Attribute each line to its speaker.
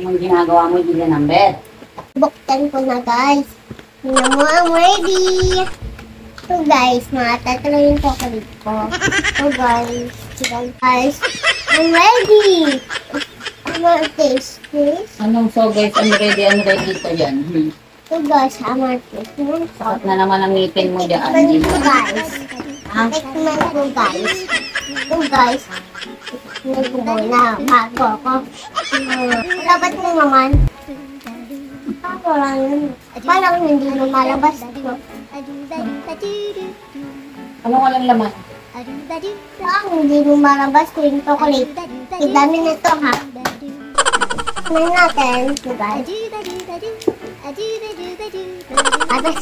Speaker 1: Anong ginagawa mo, Julia Number?
Speaker 2: Buktan ko na, guys. Tingnan mo, I'm ready. So, guys, mga tatlo yung chocolate ko. So, guys, I'm ready. I'm gonna taste this.
Speaker 1: Anong so guys, I'm ready ka dyan.
Speaker 2: So, guys, I'm gonna taste this.
Speaker 1: Sakot na naman ang ngipin mo dyan.
Speaker 2: Tikman ko, guys.
Speaker 1: Ha?
Speaker 2: Tikman ko, guys. So, guys, tikman ko muna bago ako. Dapat mo naman. Parang hindi lumalabas.
Speaker 1: Anong walang laman?
Speaker 2: Parang hindi lumalabas ko yung chocolate. Idami na ito, ha? Tignan natin, guys. Tapos,